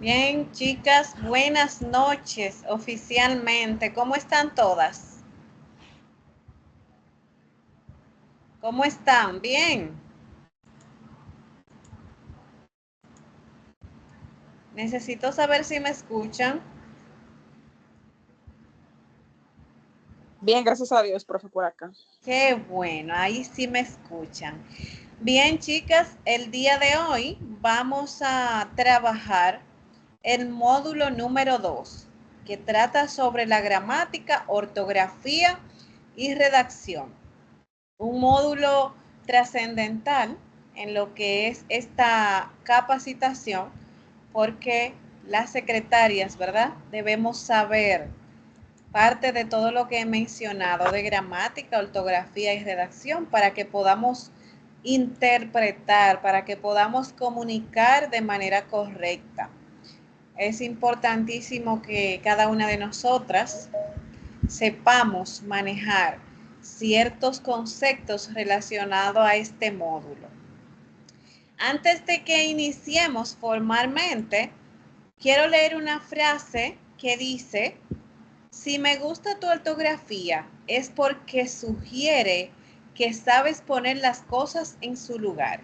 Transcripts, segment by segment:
Bien, chicas, buenas noches oficialmente. ¿Cómo están todas? ¿Cómo están? Bien. Necesito saber si me escuchan. Bien, gracias a Dios, profe, por acá. Qué bueno, ahí sí me escuchan. Bien, chicas, el día de hoy vamos a trabajar el módulo número 2, que trata sobre la gramática, ortografía y redacción. Un módulo trascendental en lo que es esta capacitación, porque las secretarias, ¿verdad? Debemos saber parte de todo lo que he mencionado de gramática, ortografía y redacción para que podamos interpretar, para que podamos comunicar de manera correcta. Es importantísimo que cada una de nosotras sepamos manejar ciertos conceptos relacionados a este módulo. Antes de que iniciemos formalmente, quiero leer una frase que dice: si me gusta tu ortografía es porque sugiere que sabes poner las cosas en su lugar,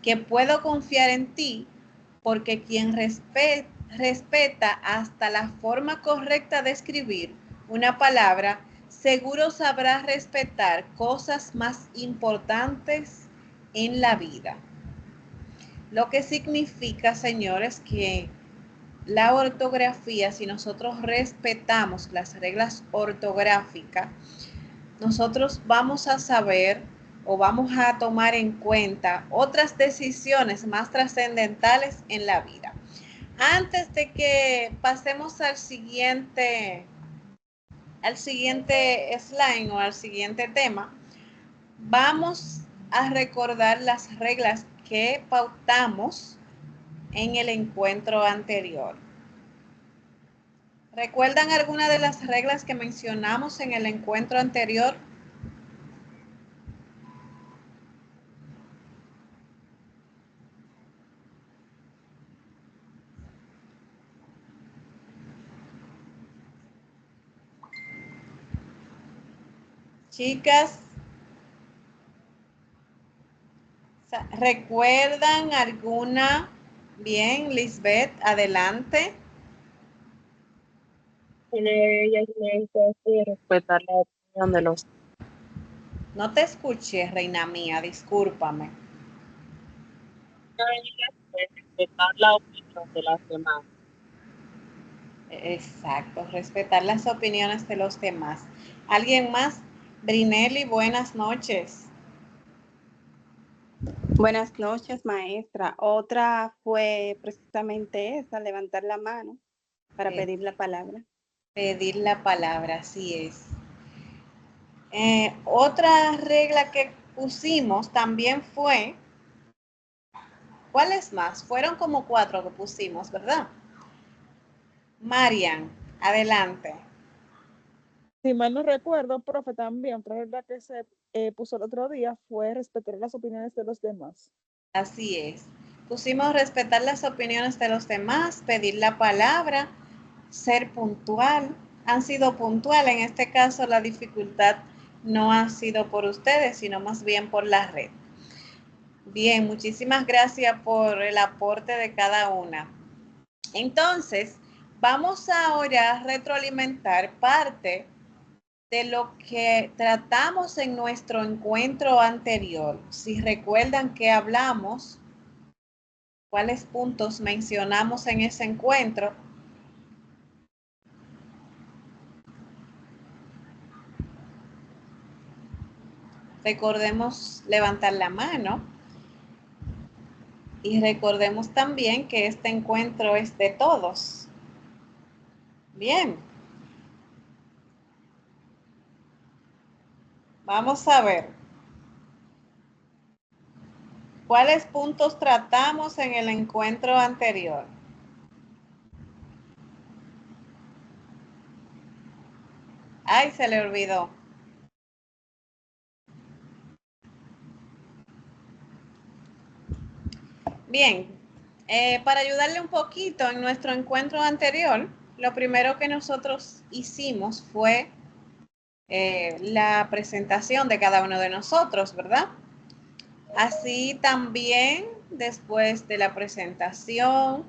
que puedo confiar en ti porque quien respeta hasta la forma correcta de escribir una palabra, seguro sabrá respetar cosas más importantes en la vida. Lo que significa, señores, que la ortografía, si nosotros respetamos las reglas ortográficas, nosotros vamos a saber o vamos a tomar en cuenta otras decisiones más trascendentales en la vida. Antes de que pasemos al siguiente slide o al siguiente tema, vamos a recordar las reglas que pautamos en el encuentro anterior. ¿Recuerdan alguna de las reglas que mencionamos en el encuentro anterior? Chicas, ¿recuerdan alguna? Bien, Lisbeth, adelante. Ella tiene que respetar la opinión de los. No te escuché, reina mía, discúlpame. Ella debe respetar la opinión de las demás. Exacto, respetar las opiniones de los demás. ¿Alguien más? Brinelli, buenas noches. Buenas noches, maestra. Otra fue precisamente esa, levantar la mano para Eh, pedir la palabra. Pedir la palabra, así es. Otra regla que pusimos también fue, ¿cuáles más? Fueron como 4 que pusimos, ¿verdad? Marian, adelante. Si mal no recuerdo, profe, también otra regla que se puso el otro día fue respetar las opiniones de los demás. Así es. Pusimos respetar las opiniones de los demás, pedir la palabra, ser puntual. Han sido puntual, en este caso la dificultad no ha sido por ustedes, sino más bien por la red. Bien, muchísimas gracias por el aporte de cada una. Entonces, vamos ahora a retroalimentar parte de lo que tratamos en nuestro encuentro anterior. Si recuerdan que hablamos, cuáles puntos mencionamos en ese encuentro. Recordemos levantar la mano y recordemos también que este encuentro es de todos. Bien. Vamos a ver. ¿Cuáles puntos tratamos en el encuentro anterior? Ay, se le olvidó. Bien, Para ayudarle un poquito, en nuestro encuentro anterior, lo primero que nosotros hicimos fue la presentación de cada uno de nosotros, ¿verdad? Así también, después de la presentación,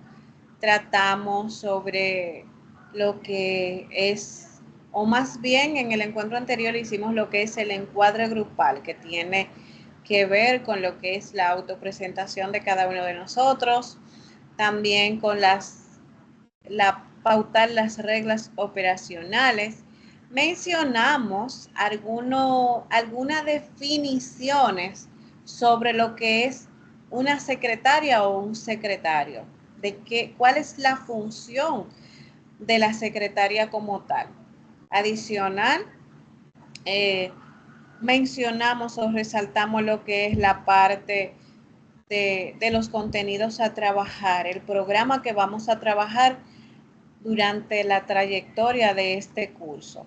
tratamos sobre lo que es, o más bien en el encuentro anterior hicimos lo que es el encuadre grupal, que tiene que ver con lo que es la autopresentación de cada uno de nosotros, también con pautar las reglas operacionales. Mencionamos algunas definiciones sobre lo que es una secretaria o un secretario, cuál es la función de la secretaria como tal. Adicional, mencionamos o resaltamos lo que es la parte de los contenidos a trabajar, el programa que vamos a trabajar durante la trayectoria de este curso.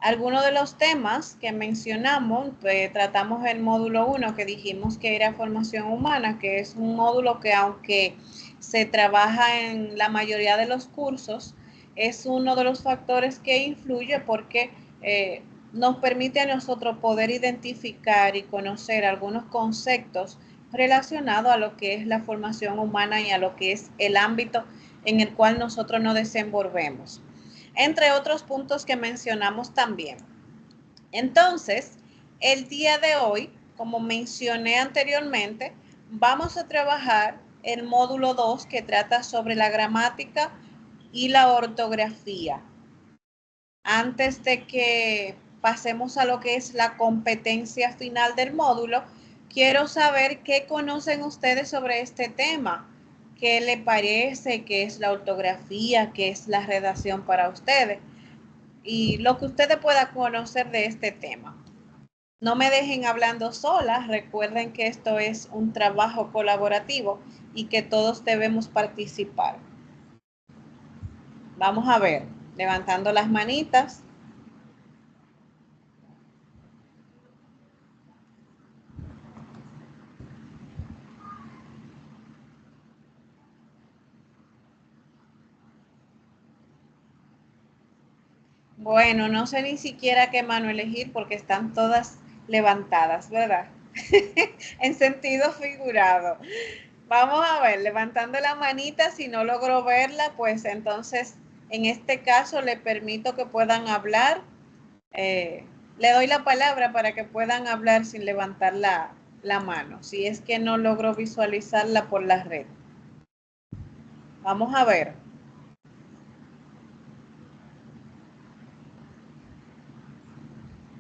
Algunos de los temas que mencionamos, pues, tratamos el módulo 1, que dijimos que era formación humana, que es un módulo que, aunque se trabaja en la mayoría de los cursos, es uno de los factores que influye porque nos permite a nosotros poder identificar y conocer algunos conceptos relacionados a lo que es la formación humana y a lo que es el ámbito en el cual nosotros nos desenvolvemos, entre otros puntos que mencionamos también. Entonces, el día de hoy, como mencioné anteriormente, vamos a trabajar el módulo 2, que trata sobre la gramática y la ortografía. Antes de que pasemos a lo que es la competencia final del módulo, quiero saber qué conocen ustedes sobre este tema. ¿Qué le parece? ¿Qué es la ortografía? ¿Qué es la redacción para ustedes? Y lo que ustedes puedan conocer de este tema. No me dejen hablando solas. Recuerden que esto es un trabajo colaborativo y que todos debemos participar. Vamos a ver, levantando las manitas. Bueno, no sé ni siquiera qué mano elegir porque están todas levantadas, ¿verdad? En sentido figurado. Vamos a ver, levantando la manita, si no logro verla, pues entonces en este caso le permito que puedan hablar. Le doy la palabra para que puedan hablar sin levantar la mano, si es que no logro visualizarla por la red. Vamos a ver.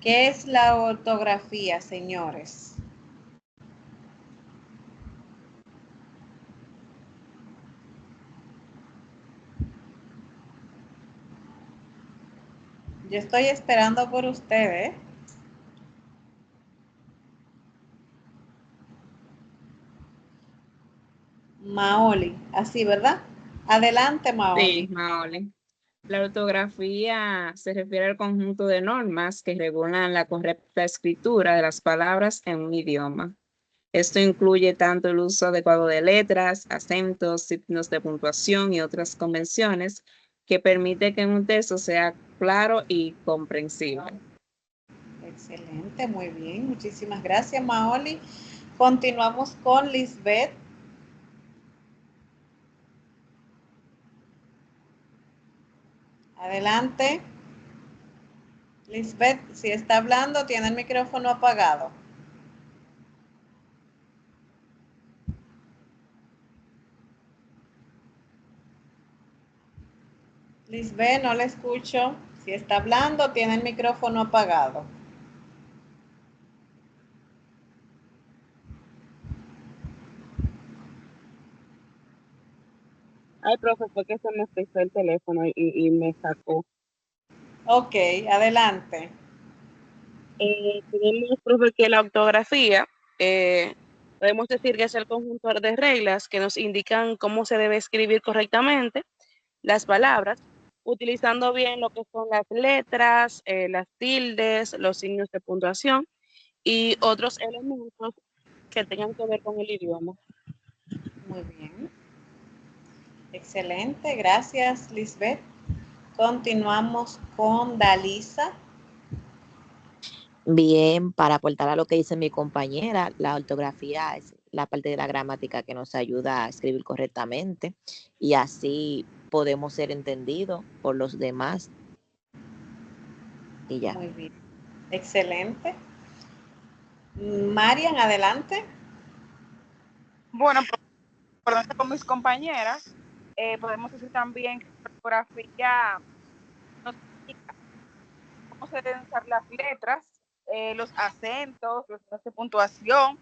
¿Qué es la ortografía, señores? Yo estoy esperando por ustedes. Maoli, así, ¿verdad? Adelante, Maoli. Sí, Maole. La ortografía se refiere al conjunto de normas que regulan la correcta escritura de las palabras en un idioma. Esto incluye tanto el uso adecuado de letras, acentos, signos de puntuación y otras convenciones que permite que un texto sea claro y comprensible. Excelente, muy bien. Muchísimas gracias, Maoli. Continuamos con Lisbeth. Adelante. Lisbeth, si está hablando, tiene el micrófono apagado. Lisbeth, no le escucho. Si está hablando, tiene el micrófono apagado. Ay, profe, fue que se me frizó el teléfono y me sacó. Ok, adelante. Tenemos, profe, que la ortografía, podemos decir que es el conjunto de reglas que nos indican cómo se debe escribir correctamente las palabras, utilizando bien lo que son las letras, las tildes, los signos de puntuación y otros elementos que tengan que ver con el idioma. Muy bien. Excelente, gracias Lisbeth. Continuamos con Dalisa. Bien, para aportar a lo que dice mi compañera, la ortografía es la parte de la gramática que nos ayuda a escribir correctamente y así podemos ser entendidos por los demás y ya. Muy bien, excelente. Marian, adelante. Bueno, por con mis compañeras, podemos decir también que la ortografía nos indica cómo se deben usar las letras, los acentos, los signos de puntuación,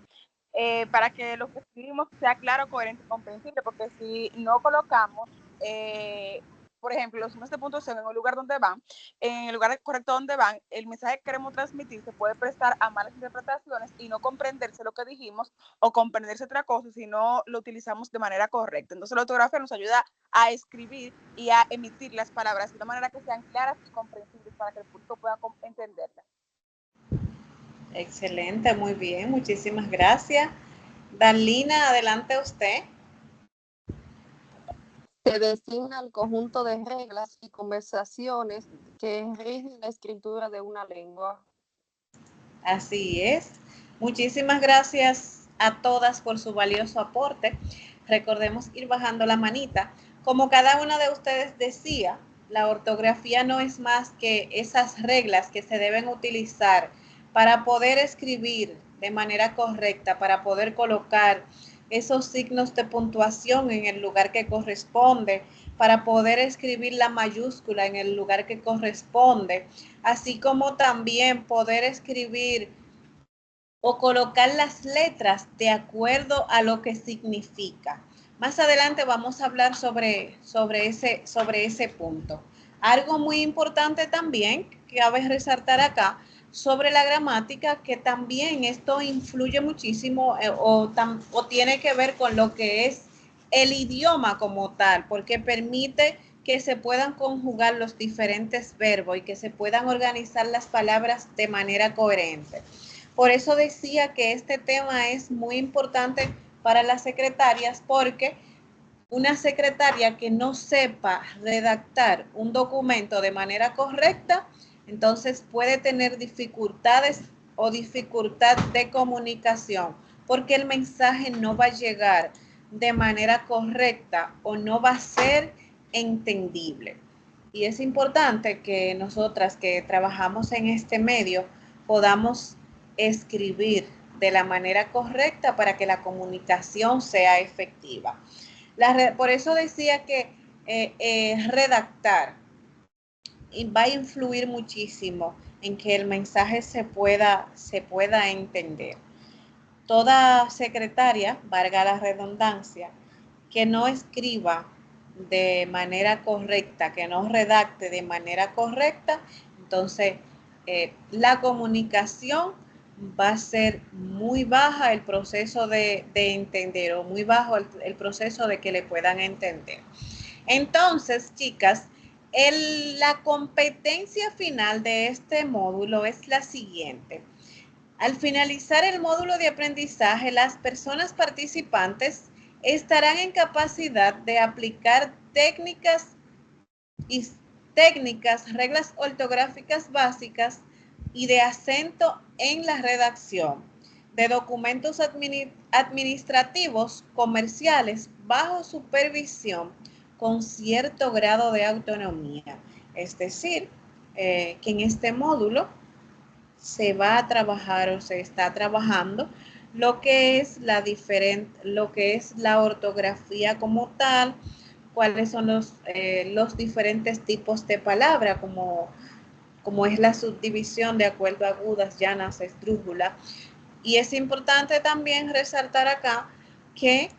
para que lo que escribimos sea claro, coherente y comprensible, porque si no colocamos, por ejemplo, los signos de puntuación en el lugar donde van, en el lugar correcto donde van, el mensaje que queremos transmitir se puede prestar a malas interpretaciones y no comprenderse lo que dijimos o comprenderse otra cosa si no lo utilizamos de manera correcta. Entonces la ortografía nos ayuda a escribir y a emitir las palabras de una manera que sean claras y comprensibles para que el público pueda entenderlas. Excelente, muy bien, muchísimas gracias. Dalina, adelante usted. Se designa el conjunto de reglas y conversaciones que rigen la escritura de una lengua. Así es. Muchísimas gracias a todas por su valioso aporte. Recordemos ir bajando la manita. Como cada una de ustedes decía, la ortografía no es más que esas reglas que se deben utilizar para poder escribir de manera correcta, para poder colocar esos signos de puntuación en el lugar que corresponde, para poder escribir la mayúscula en el lugar que corresponde, así como también poder escribir o colocar las letras de acuerdo a lo que significa. Más adelante vamos a hablar sobre ese punto. Algo muy importante también que cabe resaltar acá sobre la gramática, que también esto influye muchísimo o tiene que ver con lo que es el idioma como tal, porque permite que se puedan conjugar los diferentes verbos y que se puedan organizar las palabras de manera coherente. Por eso decía que este tema es muy importante para las secretarias, porque una secretaria que no sepa redactar un documento de manera correcta, entonces puede tener dificultades o dificultad de comunicación, porque el mensaje no va a llegar de manera correcta o no va a ser entendible. Y es importante que nosotras que trabajamos en este medio podamos escribir de la manera correcta para que la comunicación sea efectiva. Por eso decía que redactar va a influir muchísimo en que el mensaje se pueda entender. Toda secretaria, valga la redundancia, que no escriba de manera correcta, que no redacte de manera correcta, entonces la comunicación va a ser muy baja el proceso de entender, o muy bajo el proceso de que le puedan entender. Entonces, chicas, la competencia final de este módulo es la siguiente. Al finalizar el módulo de aprendizaje, las personas participantes estarán en capacidad de aplicar técnicas, reglas ortográficas básicas y de acento en la redacción de documentos administrativos comerciales bajo supervisión con cierto grado de autonomía. Es decir, que en este módulo se va a trabajar o se está trabajando lo que es la ortografía como tal, cuáles son los diferentes tipos de palabra, como es la subdivisión de acuerdo a agudas, llanas, esdrújula. Y es importante también resaltar acá que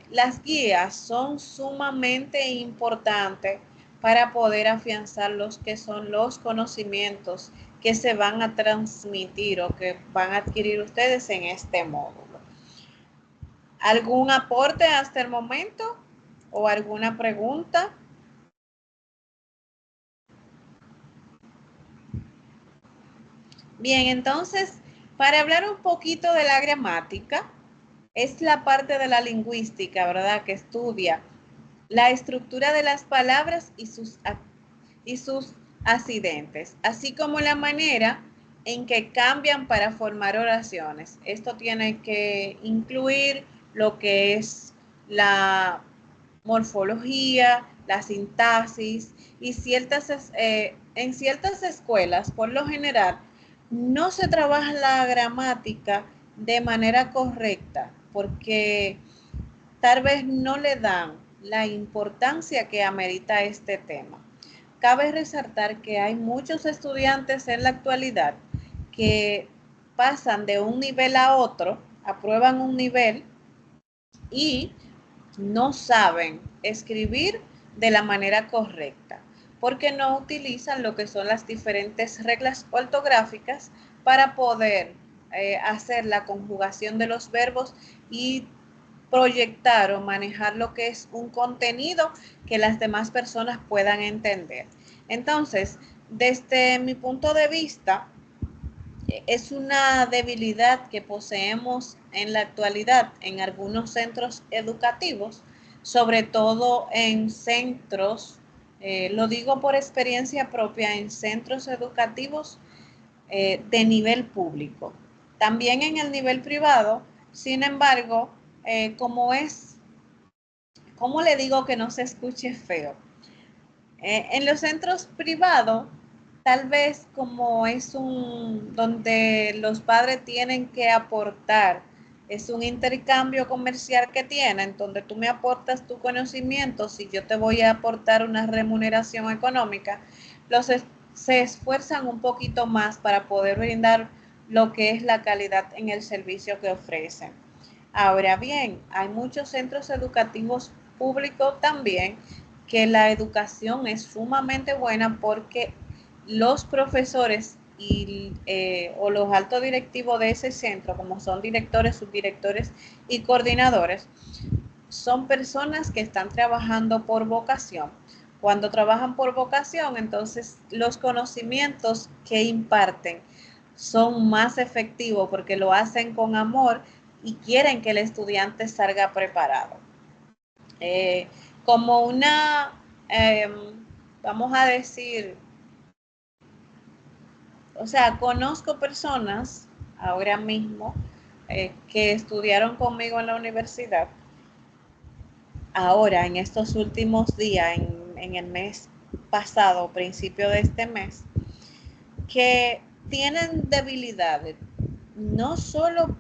las guías son sumamente importantes para poder afianzar los que son los conocimientos que se van a transmitir o que van a adquirir ustedes en este módulo. ¿Algún aporte hasta el momento o alguna pregunta? Bien, entonces, para hablar un poquito de la gramática, es la parte de la lingüística, ¿verdad?, que estudia la estructura de las palabras y sus accidentes, así como la manera en que cambian para formar oraciones. Esto tiene que incluir lo que es la morfología, la sintaxis y en ciertas escuelas, por lo general, no se trabaja la gramática de manera correcta porque tal vez no le dan la importancia que amerita este tema. Cabe resaltar que hay muchos estudiantes en la actualidad que pasan de un nivel a otro, aprueban un nivel y no saben escribir de la manera correcta, porque no utilizan lo que son las diferentes reglas ortográficas para poder hacer la conjugación de los verbos y proyectar o manejar lo que es un contenido que las demás personas puedan entender. Entonces, desde mi punto de vista, es una debilidad que poseemos en la actualidad en algunos centros educativos, sobre todo en centros, lo digo por experiencia propia, en centros educativos de nivel público. También en el nivel privado, sin embargo, ¿cómo le digo que no se escuche feo? En los centros privados, tal vez como es donde los padres tienen que aportar, es un intercambio comercial que tienen, donde tú me aportas tu conocimiento, si yo te voy a aportar una remuneración económica, se esfuerzan un poquito más para poder brindar lo que es la calidad en el servicio que ofrecen. Ahora bien, hay muchos centros educativos públicos también que la educación es sumamente buena porque los profesores o los altos directivos de ese centro, como son directores, subdirectores y coordinadores, son personas que están trabajando por vocación. Cuando trabajan por vocación, entonces los conocimientos que imparten son más efectivos porque lo hacen con amor y quieren que el estudiante salga preparado. Como vamos a decir, o sea, conozco personas ahora mismo que estudiaron conmigo en la universidad, ahora en estos últimos días, en el mes pasado, principio de este mes, que tienen debilidades, no solo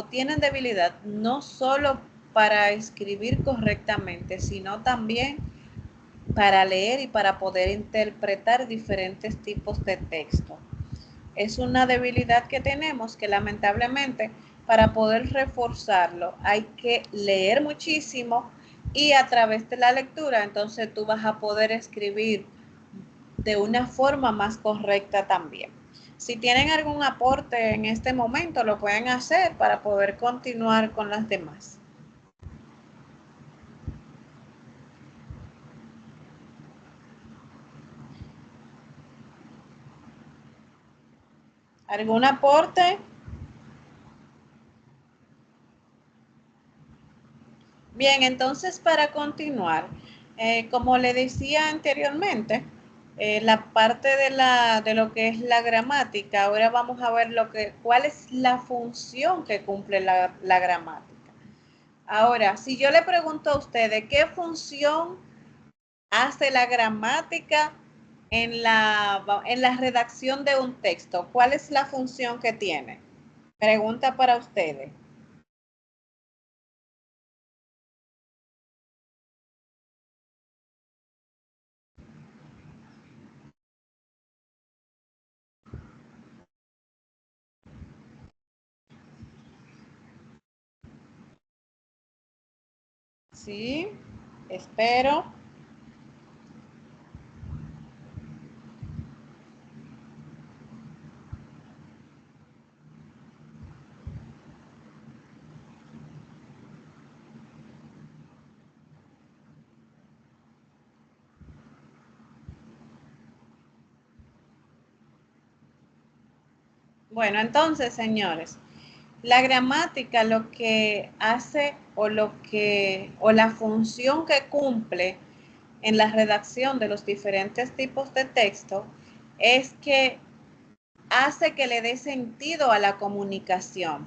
tienen debilidad no solo para escribir correctamente, sino también para leer y para poder interpretar diferentes tipos de texto. Es una debilidad que tenemos que lamentablemente para poder reforzarlo hay que leer muchísimo y a través de la lectura entonces tú vas a poder escribir de una forma más correcta también. Si tienen algún aporte en este momento, lo pueden hacer para poder continuar con las demás. ¿Algún aporte? Bien, entonces para continuar, como le decía anteriormente, la parte de lo que es la gramática, ahora vamos a ver cuál es la función que cumple la gramática. Ahora, si yo le pregunto a ustedes, ¿qué función hace la gramática en la redacción de un texto? ¿Cuál es la función que tiene? Pregunta para ustedes. Sí, espero. Bueno, entonces, señores, La gramática lo que hace o la función que cumple en la redacción de los diferentes tipos de texto es que hace que le dé sentido a la comunicación.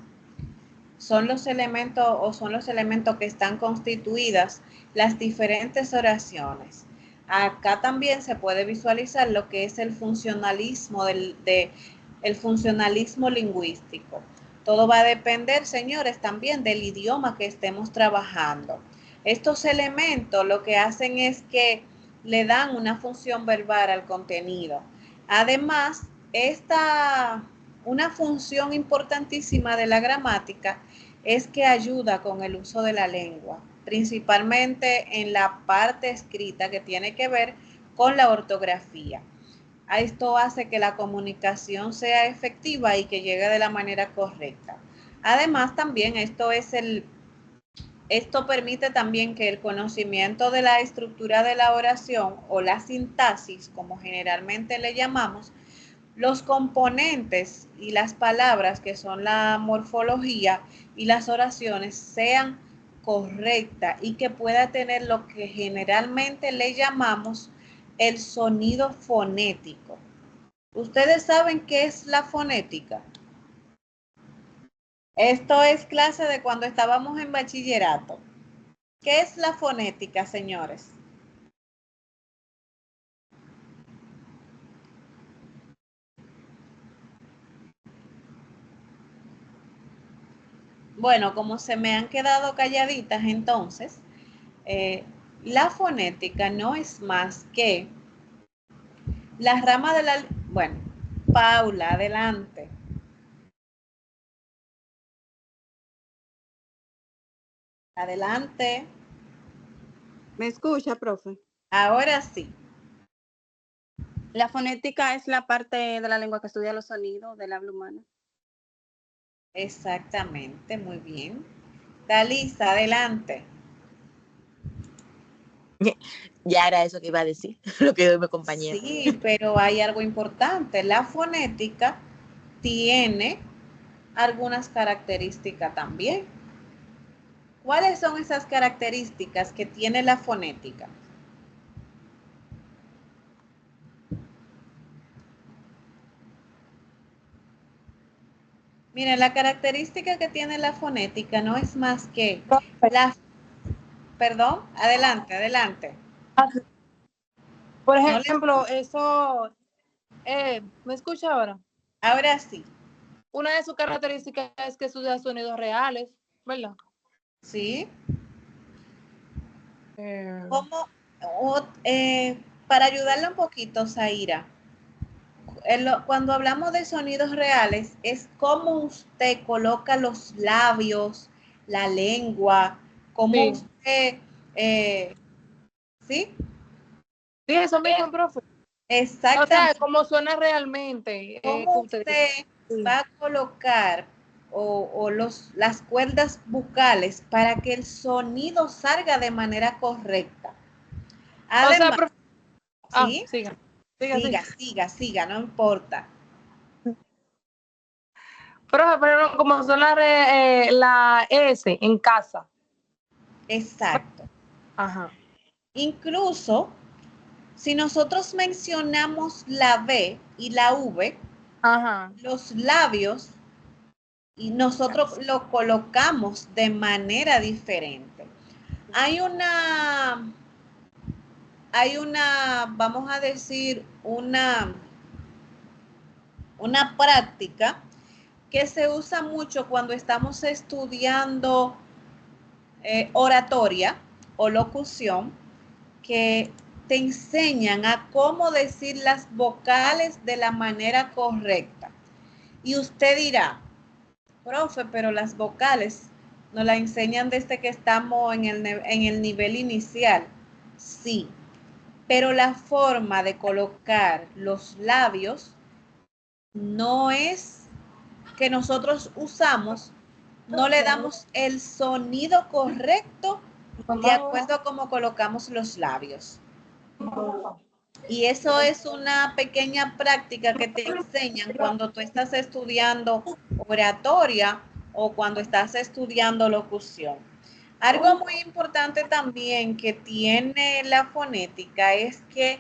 Son los elementos que están constituidas las diferentes oraciones. Acá también se puede visualizar lo que es el funcionalismo el funcionalismo lingüístico. Todo va a depender, señores, también del idioma que estemos trabajando. Estos elementos lo que hacen es que le dan una función verbal al contenido. Además, una función importantísima de la gramática es que ayuda con el uso de la lengua, principalmente en la parte escrita que tiene que ver con la ortografía. Esto hace que la comunicación sea efectiva y que llegue de la manera correcta. Además, también esto permite también que el conocimiento de la estructura de la oración o la sintaxis, como generalmente le llamamos, los componentes y las palabras que son la morfología y las oraciones sean correctas y que pueda tener lo que generalmente le llamamos el sonido fonético. ¿Ustedes saben qué es la fonética? Esto es clase de cuando estábamos en bachillerato. ¿Qué es la fonética, señores? Bueno, como se me han quedado calladitas entonces, la fonética no es más que la rama de la... Bueno, Paula, adelante. Adelante. ¿Me escucha, profe? Ahora sí. La fonética es la parte de la lengua que estudia los sonidos del habla humana. Exactamente, muy bien. Dalisa, adelante. Ya era eso que iba a decir, lo que dijo mi compañero. Sí, pero hay algo importante. La fonética tiene algunas características también. ¿Cuáles son esas características que tiene la fonética? Miren, la característica que tiene la fonética no es más que la... Perdón, adelante, adelante. Por No le- ejemplo, eso, ¿me escucha ahora? Ahora sí, Una de sus características es que estudia sonidos reales, ¿verdad? ¿sí? Eh, ¿Cómo, para ayudarle un poquito, Zaira, cuando hablamos de sonidos reales, es cómo usted coloca los labios, la lengua, cómo sí. usted, ¿sí? Sí, eso mismo, profe. O sea, Exactamente. cómo suena realmente. Que ¿Cómo usted usted sí. va a colocar las cuerdas bucales para que el sonido salga de manera correcta? O sea, Además, profe, ¿sí? siga. Siga, no importa. Profe, pero como suena la S en casa. Exacto. Ajá. Incluso, si nosotros mencionamos la B y la V, Ajá. los labios, y nosotros lo colocamos de manera diferente. Hay una, vamos a decir, una práctica que se usa mucho cuando estamos estudiando oratoria o locución, que te enseñan a cómo decir las vocales de la manera correcta. Y usted dirá, profe, pero las vocales nos las enseñan desde que estamos en el nivel inicial. Sí, pero la forma de colocar los labios no es que nosotros usamos, no le damos el sonido correcto de acuerdo a cómo colocamos los labios. Y eso es una pequeña práctica que te enseñan cuando tú estás estudiando oratoria o cuando estás estudiando locución. Algo muy importante también que tiene la fonética es que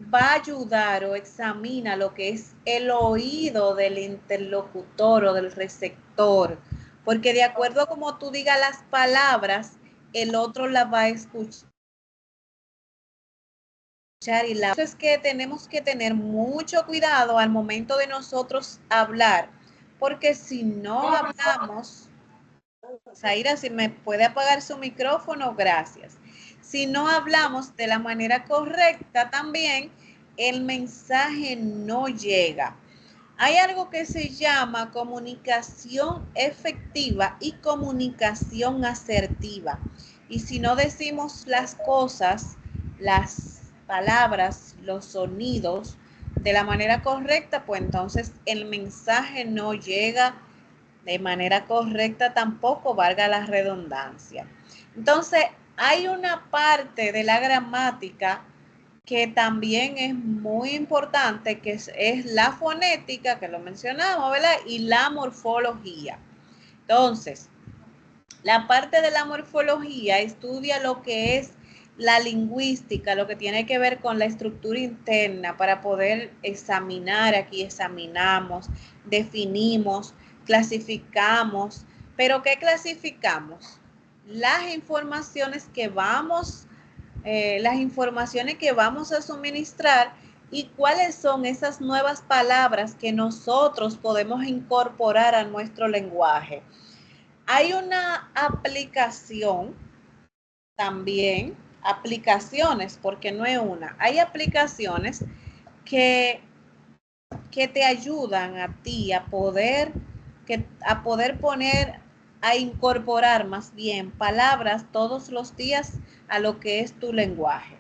va a ayudar o examina lo que es el oído del interlocutor o del receptor, porque de acuerdo a cómo tú digas las palabras, el otro las va a escuchar y la... Eso es que tenemos que tener mucho cuidado al momento de nosotros hablar, porque si no hablamos, Zaira, si me puede apagar su micrófono, gracias. Si no hablamos de la manera correcta también, el mensaje no llega. Hay algo que se llama comunicación efectiva y comunicación asertiva. Y si no decimos las cosas, las palabras, los sonidos de la manera correcta, pues entonces el mensaje no llega de manera correcta tampoco, valga la redundancia. Entonces, hay una parte de la gramática que también es muy importante, que es la fonética, que lo mencionamos, ¿verdad? Y la morfología. Entonces, la parte de la morfología estudia lo que es la lingüística, lo que tiene que ver con la estructura interna para poder examinar, aquí examinamos, definimos, clasificamos. ¿Pero qué clasificamos? Las informaciones que vamos a suministrar y cuáles son esas nuevas palabras que nosotros podemos incorporar a nuestro lenguaje. Hay una aplicación también, aplicaciones, porque no es una, hay aplicaciones que te ayudan a ti a poder poner, a incorporar más bien palabras todos los días a lo que es tu lenguaje.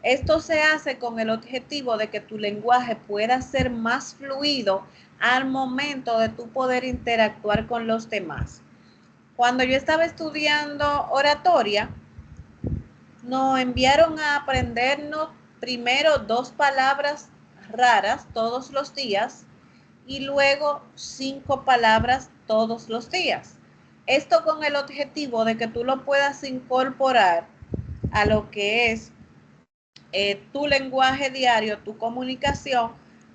Esto se hace con el objetivo de que tu lenguaje pueda ser más fluido al momento de tu poder interactuar con los demás. Cuando yo estaba estudiando oratoria, nos enviaron a aprendernos primero 2 palabras raras todos los días y luego 5 palabras todos los días. Esto con el objetivo de que tú lo puedas incorporar a lo que es tu lenguaje diario, tu comunicación,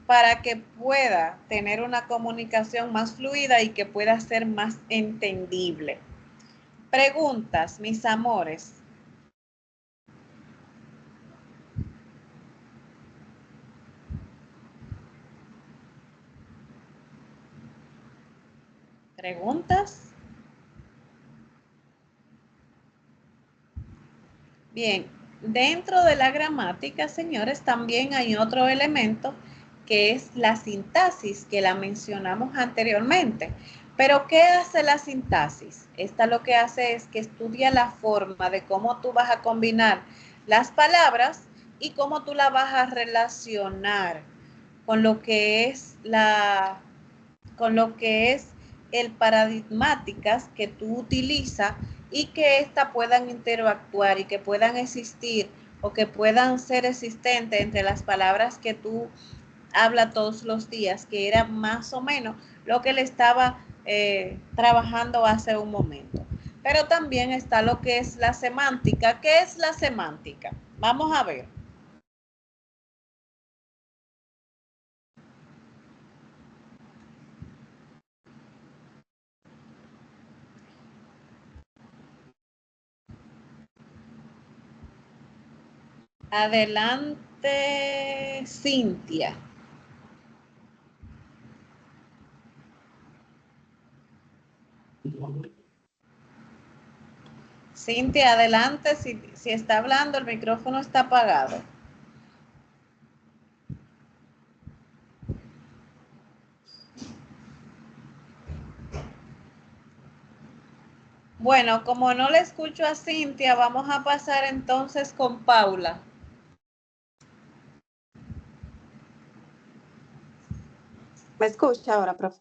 para que pueda tener una comunicación más fluida y que pueda ser más entendible. Preguntas, mis amores. ¿Preguntas? Bien, dentro de la gramática, señores, también hay otro elemento que es la sintaxis, que la mencionamos anteriormente. Pero, ¿qué hace la sintaxis? Esta lo que hace es que estudia la forma de cómo tú vas a combinar las palabras y cómo tú la vas a relacionar con lo que es el paradigmáticas que tú utilizas y que éstas puedan interactuar y que puedan existir o que puedan ser existentes entre las palabras que tú hablas todos los días, que era más o menos lo que le estaba trabajando hace un momento. Pero también está lo que es la semántica. ¿Qué es la semántica? Vamos a ver. Adelante, Cintia. Cintia, adelante. Si está hablando, el micrófono está apagado. Bueno, como no le escucho a Cintia, vamos a pasar entonces con Paula. ¿Me escucha ahora, profe?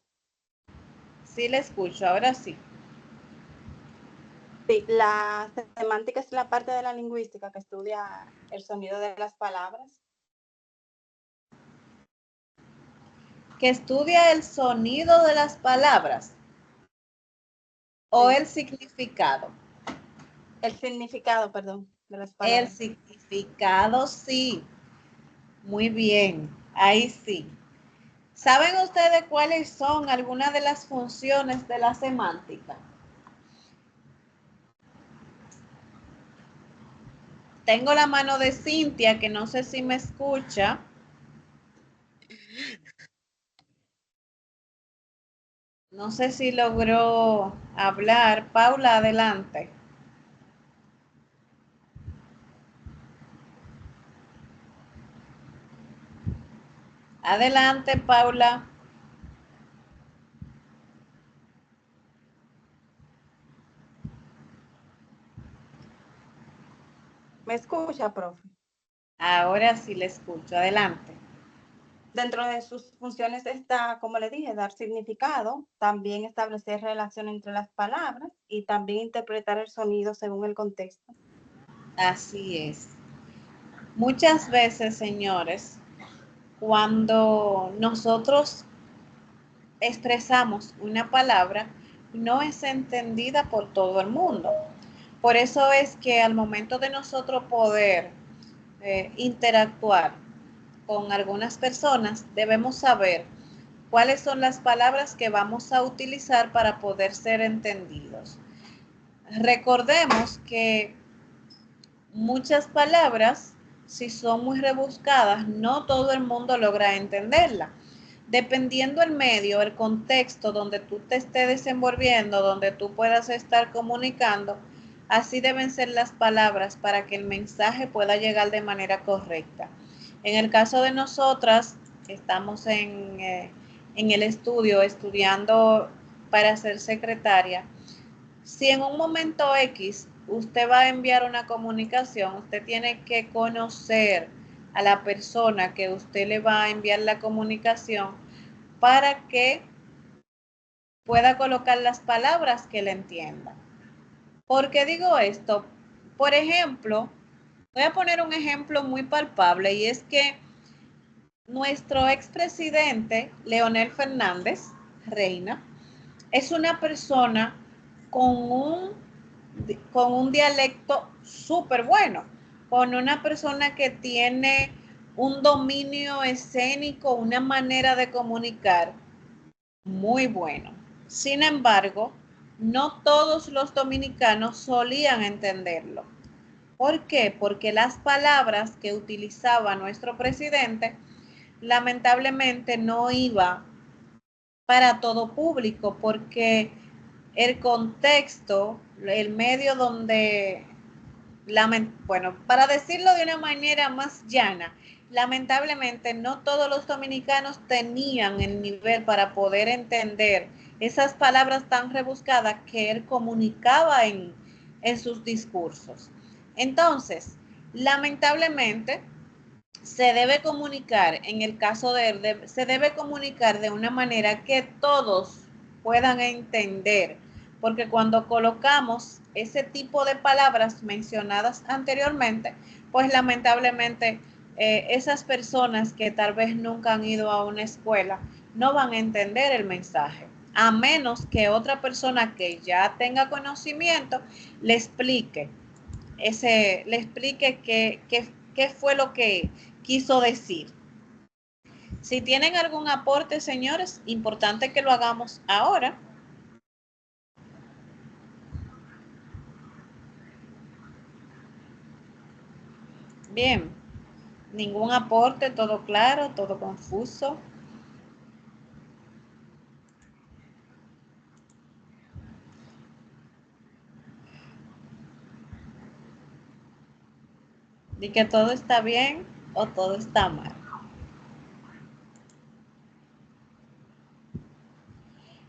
Sí, le escucho, ahora sí. Sí, la semántica es la parte de la lingüística que estudia el sonido de las palabras. Que estudia el sonido de las palabras. o Sí. el significado? El significado, perdón, de las El palabras. significado, sí. Muy bien, ahí sí. ¿Saben ustedes cuáles son algunas de las funciones de la semántica? Tengo la mano de Cintia, que no sé si me escucha. No sé si logró hablar. Paula, adelante. Adelante, Paula. ¿Me escucha, profe? Ahora sí le escucho. Adelante. Dentro de sus funciones está, como le dije, dar significado, también establecer relación entre las palabras y también interpretar el sonido según el contexto. Así es. Muchas veces, señores, cuando nosotros expresamos una palabra, no es entendida por todo el mundo. Por eso es que al momento de nosotros poder interactuar con algunas personas, debemos saber cuáles son las palabras que vamos a utilizar para poder ser entendidos. Recordemos que muchas palabras, si son muy rebuscadas, no todo el mundo logra entenderla. Dependiendo el medio, el contexto donde tú te estés desenvolviendo, donde tú puedas estar comunicando, así deben ser las palabras para que el mensaje pueda llegar de manera correcta. En el caso de nosotras, que estamos en el estudio estudiando para ser secretaria, si en un momento X usted va a enviar una comunicación, usted tiene que conocer a la persona que usted le va a enviar la comunicación para que pueda colocar las palabras que le entienda. ¿Por qué digo esto? Por ejemplo, voy a poner un ejemplo muy palpable y es que nuestro expresidente Leonel Fernández Reina es una persona con un dialecto súper bueno, con una persona que tiene un dominio escénico, una manera de comunicar muy bueno. Sin embargo, no todos los dominicanos solían entenderlo. ¿Por qué? Porque las palabras que utilizaba nuestro presidente lamentablemente no iba para todo público, porque el contexto, el medio donde, bueno, para decirlo de una manera más llana, lamentablemente no todos los dominicanos tenían el nivel para poder entender esas palabras tan rebuscadas que él comunicaba en sus discursos. Entonces, lamentablemente, se debe comunicar, en el caso de él, se debe comunicar de una manera que todos puedan entender, porque cuando colocamos ese tipo de palabras mencionadas anteriormente, pues lamentablemente esas personas que tal vez nunca han ido a una escuela no van a entender el mensaje, a menos que otra persona que ya tenga conocimiento le explique qué fue lo que quiso decir. Si tienen algún aporte, señores, importante que lo hagamos ahora. Bien, ningún aporte, todo claro, todo confuso. Di que todo está bien o todo está mal.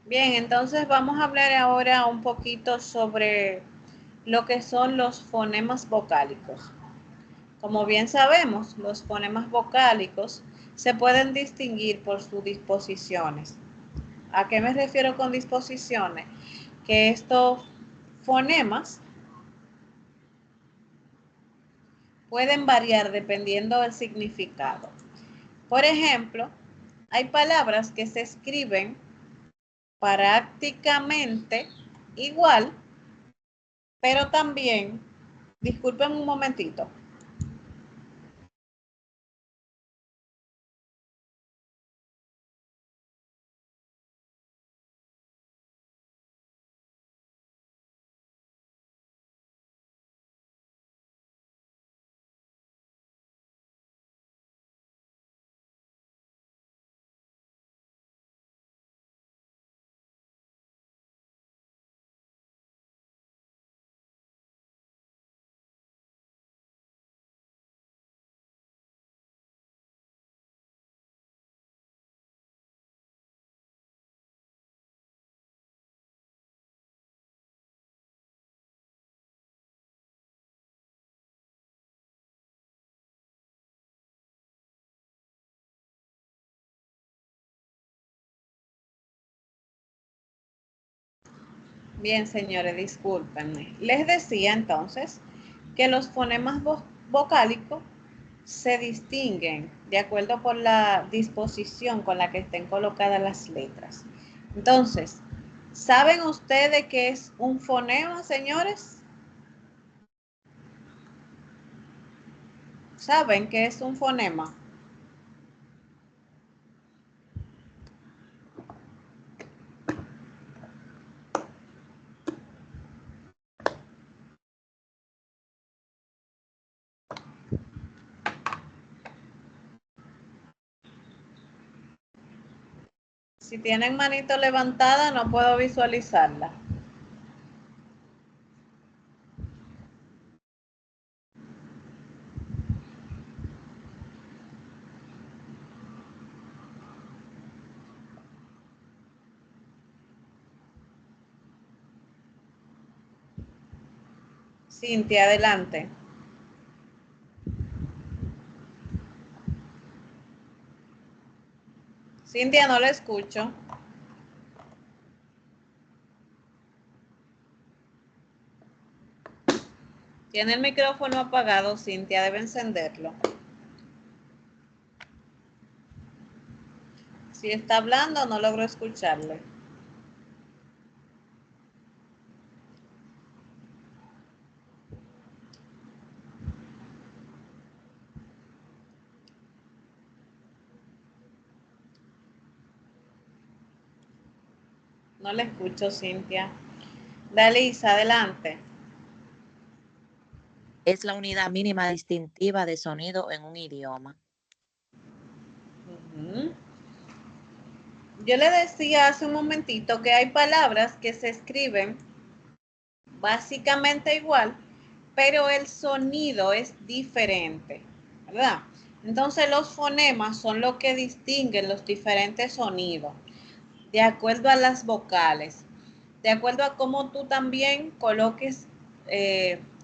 Bien, entonces vamos a hablar ahora un poquito sobre lo que son los fonemas vocálicos. Como bien sabemos, los fonemas vocálicos se pueden distinguir por sus disposiciones. ¿A qué me refiero con disposiciones? Que estos fonemas pueden variar dependiendo del significado. Por ejemplo, hay palabras que se escriben prácticamente igual, pero también, disculpen un momentito. Bien, señores, discúlpenme. Les decía entonces que los fonemas vocálicos se distinguen de acuerdo por la disposición con la que estén colocadas las letras. Entonces, ¿saben ustedes qué es un fonema, señores? ¿Saben qué es un fonema? Si tienen manito levantada, no puedo visualizarla. Cintia, adelante. Cintia, no la escucho. Tiene el micrófono apagado, Cintia, debe encenderlo. Si está hablando, no logro escucharle. No le escucho, Cintia. Dalisa, adelante. Es la unidad mínima distintiva de sonido en un idioma. Yo le decía hace un momentito que hay palabras que se escriben básicamente igual, pero el sonido es diferente, ¿verdad? Entonces los fonemas son lo que distinguen los diferentes sonidos, de acuerdo a las vocales, de acuerdo a cómo tú también coloques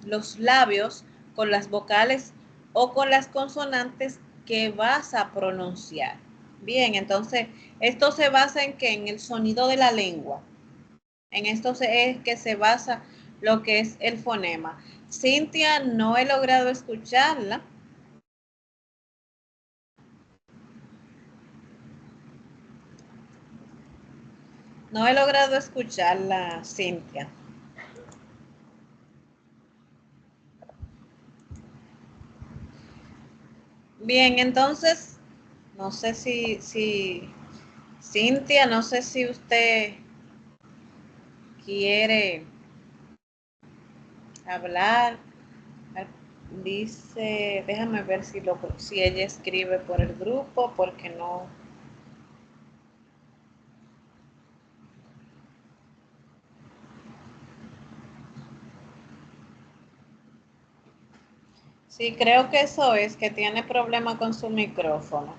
los labios con las vocales o con las consonantes que vas a pronunciar. Bien, entonces esto se basa en que en el sonido de la lengua. En esto es que se basa lo que es el fonema. Cintia, no he logrado escucharla. No he logrado escucharla, Cintia. Bien, entonces, no sé si Cintia, no sé si usted quiere hablar. Dice, déjame ver si ella escribe por el grupo, porque no. Sí, creo que eso es, que tiene problema con su micrófono.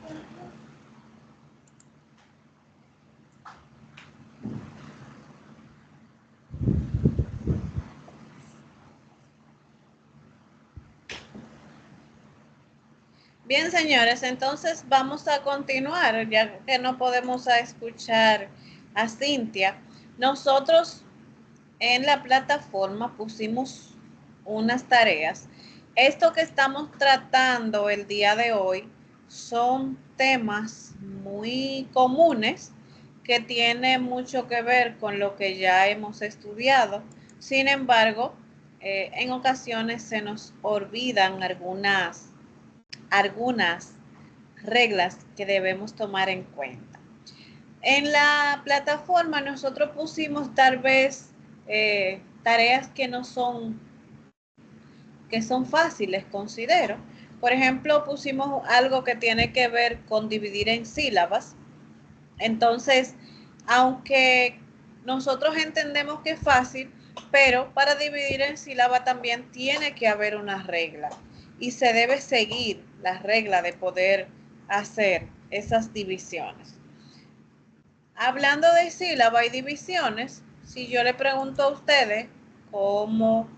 Bien, señores, entonces vamos a continuar, ya que no podemos escuchar a Cintia. Nosotros en la plataforma pusimos unas tareas. Esto que estamos tratando el día de hoy son temas muy comunes que tiene mucho que ver con lo que ya hemos estudiado. Sin embargo, en ocasiones se nos olvidan algunas reglas que debemos tomar en cuenta. En la plataforma nosotros pusimos tal vez tareas que son fáciles, considero. Por ejemplo, pusimos algo que tiene que ver con dividir en sílabas. Entonces, aunque nosotros entendemos que es fácil, pero para dividir en sílaba también tiene que haber una regla y se debe seguir la regla de poder hacer esas divisiones. Hablando de sílaba y divisiones, si yo le pregunto a ustedes cómo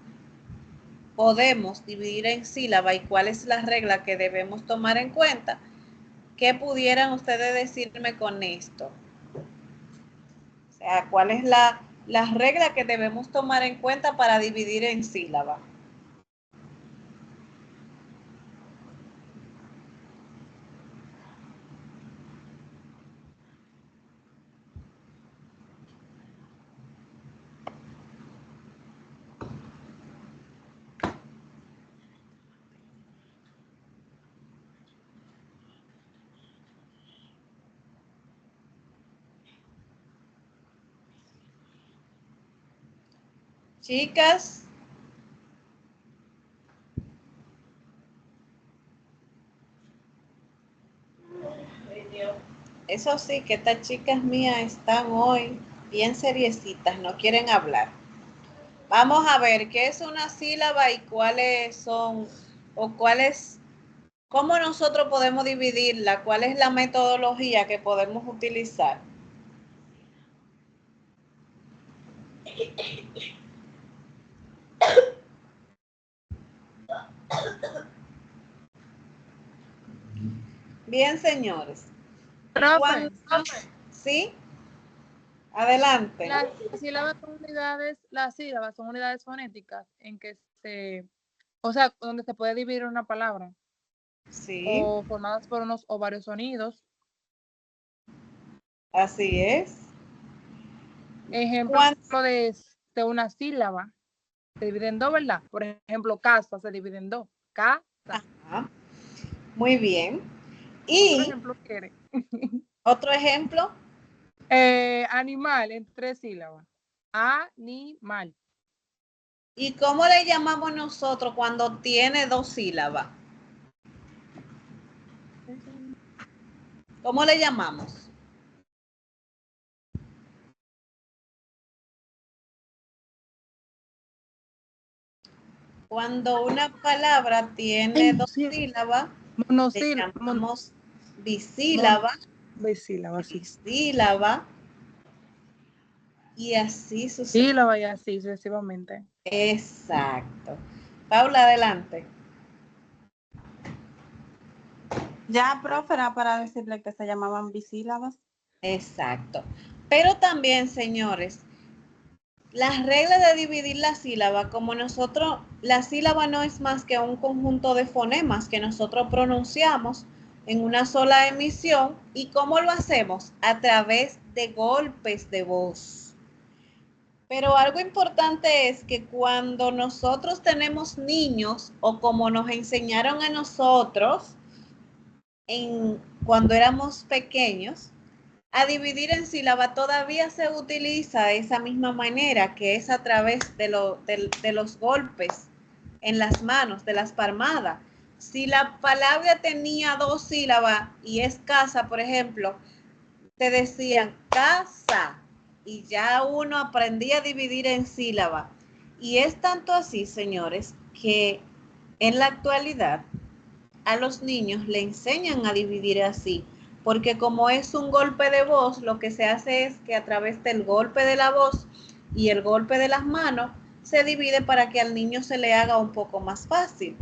podemos dividir en sílaba y cuál es la regla que debemos tomar en cuenta, ¿qué pudieran ustedes decirme con esto? O sea, ¿cuál es la regla que debemos tomar en cuenta para dividir en sílaba? Chicas. Eso sí, que estas chicas mías están hoy bien seriecitas, no quieren hablar. Vamos a ver qué es una sílaba y cuáles son, cómo nosotros podemos dividirla, cuál es la metodología que podemos utilizar. Bien, señores. Profe, ¿Sí? Adelante. Las sílabas son unidades fonéticas en que o sea, donde se puede dividir una palabra. Sí. O formadas por unos o varios sonidos. Así es. Ejemplo de una sílaba. Se divide en dos, ¿verdad? Por ejemplo, casa se divide en dos. Casa. Ajá. Muy bien. Y ¿Otro ejemplo quiere? ¿Otro ejemplo? Animal en 3 sílabas. Animal. ¿Y cómo le llamamos nosotros cuando tiene 2 sílabas? ¿Cómo le llamamos? Cuando una palabra tiene 2 sílabas, le llamamos bisílaba. Bisílaba, sí. Bisílaba. Y así sucesivamente. Sílaba y así sucesivamente. Exacto. Paula, adelante. Ya, profe, era para decirle que se llamaban bisílabas. Exacto. Pero también, señores, las reglas de dividir la sílaba, como nosotros, la sílaba no es más que un conjunto de fonemas que nosotros pronunciamos en una sola emisión. ¿Y cómo lo hacemos? A través de golpes de voz. Pero algo importante es que cuando nosotros tenemos niños, o como nos enseñaron a nosotros cuando éramos pequeños, a dividir en sílaba todavía se utiliza de esa misma manera, que es a través de los golpes en las manos, de las palmadas. Si la palabra tenía 2 sílabas y es casa, por ejemplo, te decían casa y ya uno aprendía a dividir en sílaba. Y es tanto así, señores, que en la actualidad a los niños le enseñan a dividir así, porque como es un golpe de voz, lo que se hace es que a través del golpe de la voz y el golpe de las manos se divide para que al niño se le haga un poco más fácil.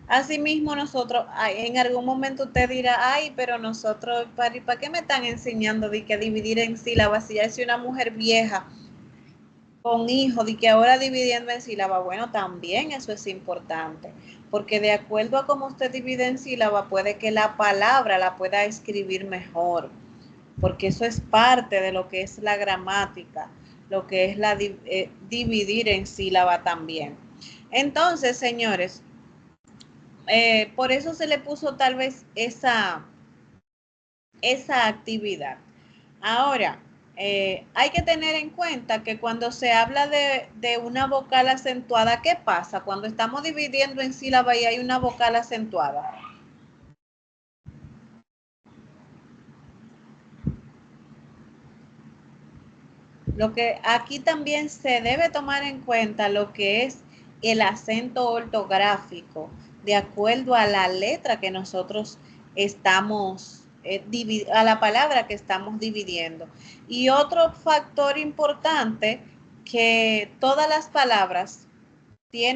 Asimismo, nosotros, en algún momento usted dirá, ay, pero nosotros, ¿para qué me están enseñando de que a dividir en sílabas? Si ya es una mujer vieja con hijos, de que ahora dividiendo en sílabas, bueno, también eso es importante, porque de acuerdo a cómo usted divide en sílabas, puede que la palabra la pueda escribir mejor, porque eso es parte de lo que es la gramática, lo que es la dividir en sílaba también. Entonces, señores, por eso se le puso tal vez esa actividad. Ahora, hay que tener en cuenta que cuando se habla de una vocal acentuada, ¿qué pasa? Cuando estamos dividiendo en sílaba y hay una vocal acentuada. Lo que aquí también se debe tomar en cuenta lo que es el acento ortográfico, de acuerdo a la letra que nosotros estamos, a la palabra que estamos dividiendo. Y otro factor importante, que todas las palabras se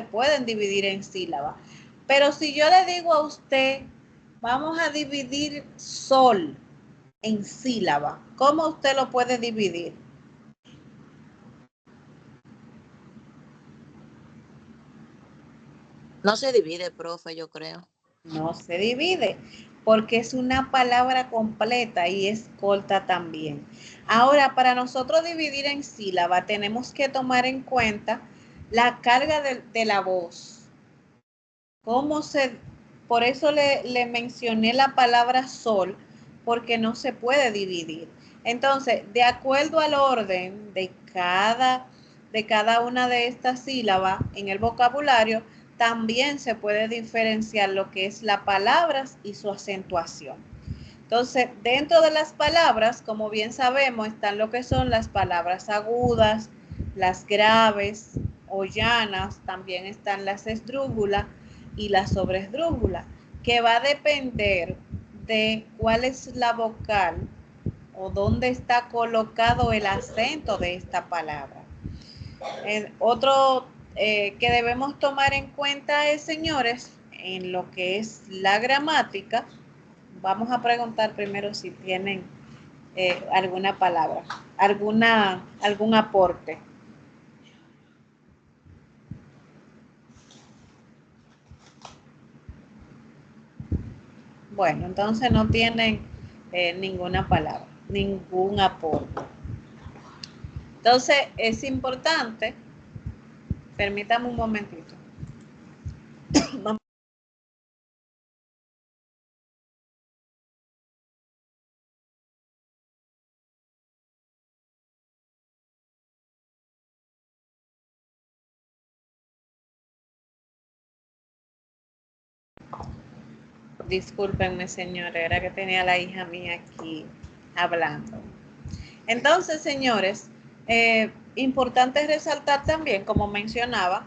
pueden dividir en sílaba. Pero si yo le digo a usted, vamos a dividir sol en sílaba, ¿cómo usted lo puede dividir? No se divide, profe, yo creo. No se divide, porque es una palabra completa y es corta también. Ahora, para nosotros dividir en sílaba, tenemos que tomar en cuenta la carga de la voz. Por eso le mencioné la palabra sol, porque no se puede dividir. Entonces, de acuerdo al orden de cada una de estas sílabas en el vocabulario, también se puede diferenciar lo que es las palabras y su acentuación. Entonces, dentro de las palabras, como bien sabemos, están lo que son las palabras agudas, las graves o llanas, también están las esdrújulas y las sobresdrújulas, que va a depender de cuál es la vocal o dónde está colocado el acento de esta palabra. Otro que debemos tomar en cuenta es, señores, en lo que es la gramática. Vamos a preguntar primero si tienen alguna palabra, algún aporte. Bueno, entonces no tienen ninguna palabra, ningún aporte. Entonces es importante, permítame un momentito. Discúlpenme, señores, era que tenía a la hija mía aquí hablando. Entonces, señores, importante resaltar también, como mencionaba,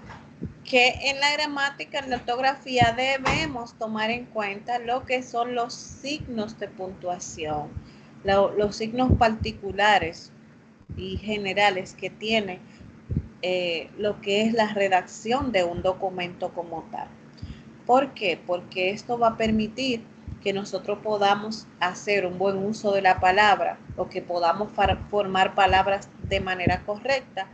que en la gramática, en la ortografía, debemos tomar en cuenta lo que son los signos de puntuación, los signos particulares y generales que tiene lo que es la redacción de un documento como tal. ¿Por qué? Porque esto va a permitir que nosotros podamos hacer un buen uso de la palabra o que podamos formar palabras de manera correcta.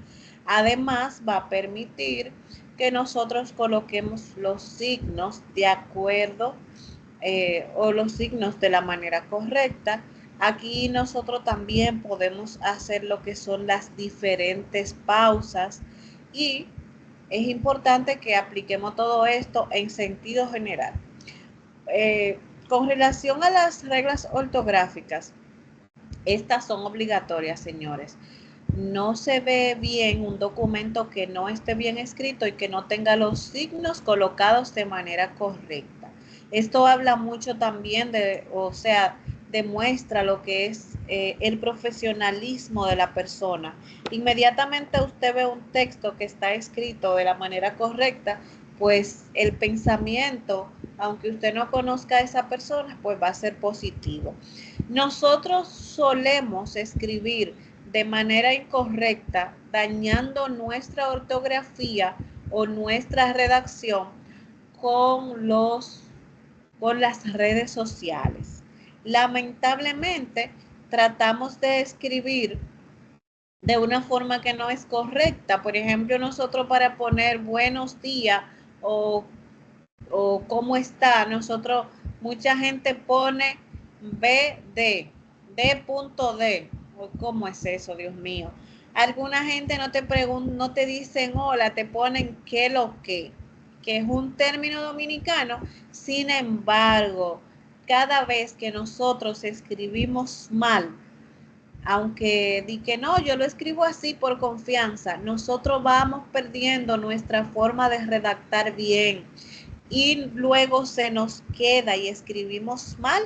Además, va a permitir que nosotros coloquemos los signos de acuerdo o los signos de la manera correcta. Aquí nosotros también podemos hacer lo que son las diferentes pausas y es importante que apliquemos todo esto en sentido general. Con relación a las reglas ortográficas, estas son obligatorias, señores. No se ve bien un documento que no esté bien escrito y que no tenga los signos colocados de manera correcta. Esto habla mucho también demuestra lo que es el profesionalismo de la persona. Inmediatamente usted ve un texto que está escrito de la manera correcta, pues el pensamiento, aunque usted no conozca a esa persona, pues va a ser positivo. Nosotros solemos escribir de manera incorrecta, dañando nuestra ortografía o nuestra redacción con las redes sociales. Lamentablemente, tratamos de escribir de una forma que no es correcta. Por ejemplo, nosotros para poner buenos días o cómo está, mucha gente pone BD, D.D. ¿Cómo es eso, Dios mío? Alguna gente no te preguntan, no te dicen hola, te ponen qué lo que es un término dominicano. Sin embargo, cada vez que nosotros escribimos mal, aunque di que no, yo lo escribo así por confianza, nosotros vamos perdiendo nuestra forma de redactar bien y luego se nos queda y escribimos mal.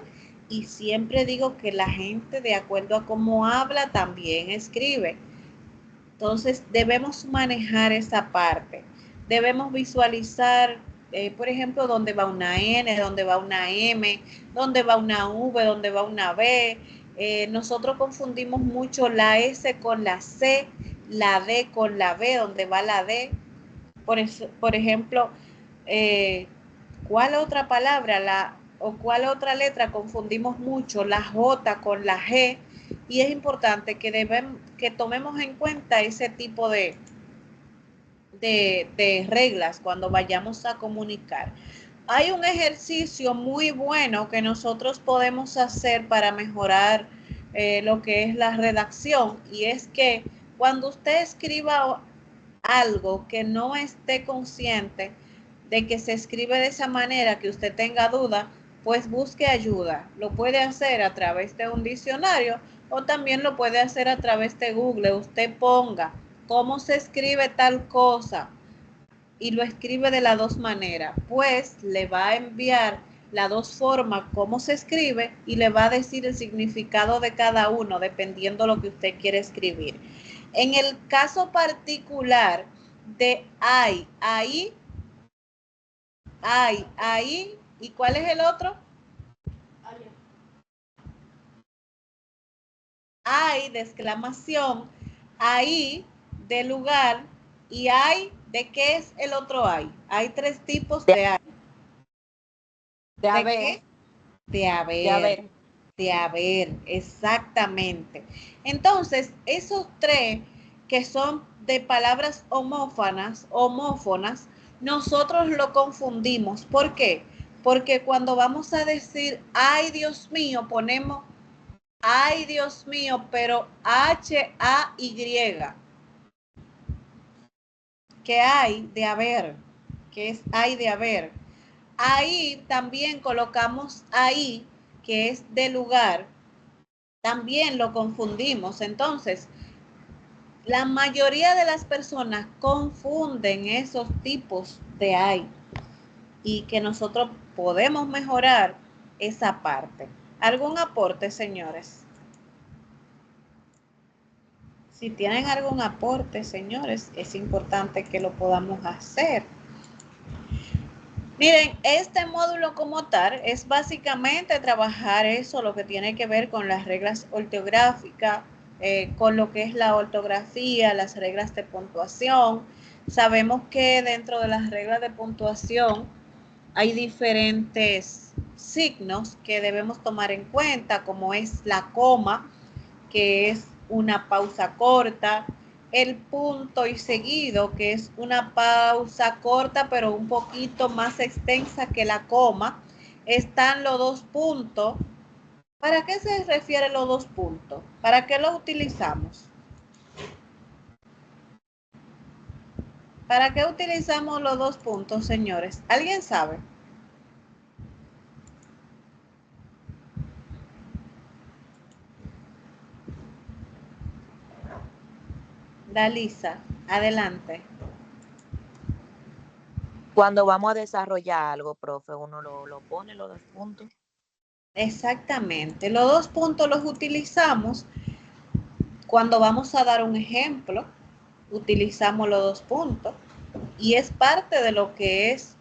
Y siempre digo que la gente, de acuerdo a cómo habla, también escribe. Entonces debemos manejar esa parte. Debemos visualizar, por ejemplo, dónde va una N, dónde va una M, dónde va una V, dónde va una B. Nosotros confundimos mucho la S con la C, la D con la B, dónde va la D. Por ejemplo, ¿cuál otra palabra o cuál otra letra confundimos mucho? La J con la G. Y es importante que tomemos en cuenta ese tipo de reglas cuando vayamos a comunicar. Hay un ejercicio muy bueno que nosotros podemos hacer para mejorar lo que es la redacción, y es que cuando usted escriba algo que no esté consciente de que se escribe de esa manera, que usted tenga duda, pues busque ayuda. Lo puede hacer a través de un diccionario o también lo puede hacer a través de Google. Usted ponga cómo se escribe tal cosa y lo escribe de las dos maneras, pues le va a enviar las dos formas cómo se escribe y le va a decir el significado de cada uno dependiendo lo que usted quiere escribir. En el caso particular de ahí, ¿y cuál es el otro? Hay de exclamación, ahí de lugar, y hay de qué es el otro hay. Hay tres tipos de hay. De haber. De haber. De haber, exactamente. Entonces, esos tres que son de palabras homófonas, nosotros lo confundimos. ¿Por qué? Porque cuando vamos a decir, ay Dios mío, ponemos, ay Dios mío, pero H-A-Y, que hay de haber, que es hay de haber. Ahí también colocamos ahí, que es de lugar, también lo confundimos. Entonces, la mayoría de las personas confunden esos tipos de hay, y que nosotros podemos mejorar esa parte. ¿Algún aporte, señores? Si tienen algún aporte, señores, es importante que lo podamos hacer. Miren, este módulo como tal es básicamente trabajar eso, lo que tiene que ver con las reglas ortográficas, con lo que es la ortografía, las reglas de puntuación. Sabemos que dentro de las reglas de puntuación hay diferentes signos que debemos tomar en cuenta, como es la coma, que es una pausa corta, el punto y seguido, que es una pausa corta pero un poquito más extensa que la coma. Están los dos puntos. ¿Para qué se refieren los dos puntos? ¿Para qué los utilizamos? ¿Para qué utilizamos los dos puntos, señores? ¿Alguien sabe? Dalisa, adelante. Cuando vamos a desarrollar algo, profe, uno lo pone los dos puntos. Exactamente. Los dos puntos los utilizamos cuando vamos a dar un ejemplo. Utilizamos los dos puntos y es parte de lo que es,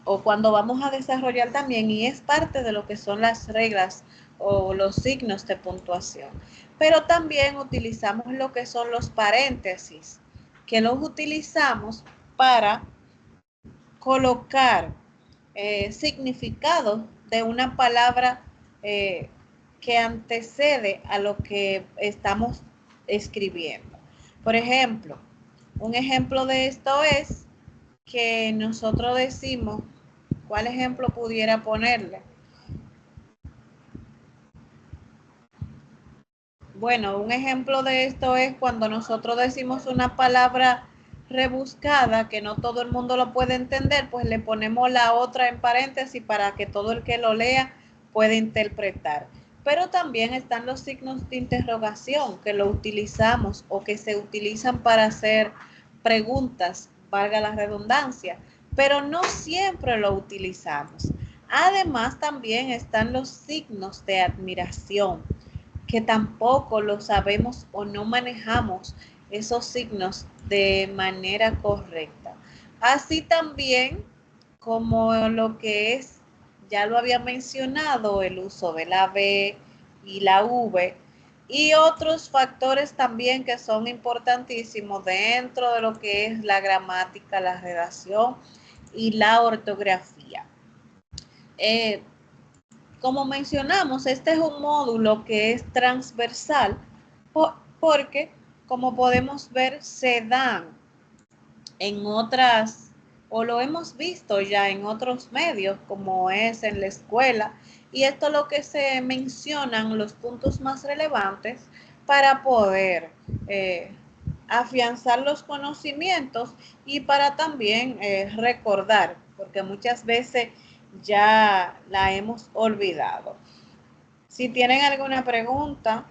o cuando vamos a desarrollar también, y es parte de lo que son las reglas o los signos de puntuación. Pero también utilizamos lo que son los paréntesis, que los utilizamos para colocar significado de una palabra que antecede a lo que estamos escribiendo. Por ejemplo, un ejemplo de esto es que nosotros decimos ¿Cuál ejemplo pudiera ponerle? Bueno, un ejemplo de esto es cuando nosotros decimos una palabra rebuscada que no todo el mundo lo puede entender, pues le ponemos la otra en paréntesis para que todo el que lo lea pueda interpretar. Pero también están los signos de interrogación que lo utilizamos o que se utilizan para hacer preguntas, valga la redundancia, pero no siempre lo utilizamos. Además, también están los signos de admiración, que tampoco lo sabemos o no manejamos esos signos de manera correcta. Así también como lo que es, ya lo había mencionado, el uso de la B y la V y otros factores también que son importantísimos dentro de lo que es la gramática, la redacción y la ortografía. Como mencionamos, este es un módulo que es transversal porque, como podemos ver, se dan en otras, o lo hemos visto ya en otros medios, como es en la escuela, y esto es lo que se mencionan los puntos más relevantes para poder afianzar los conocimientos y para también recordar, porque muchas veces ya la hemos olvidado. Si tienen alguna pregunta,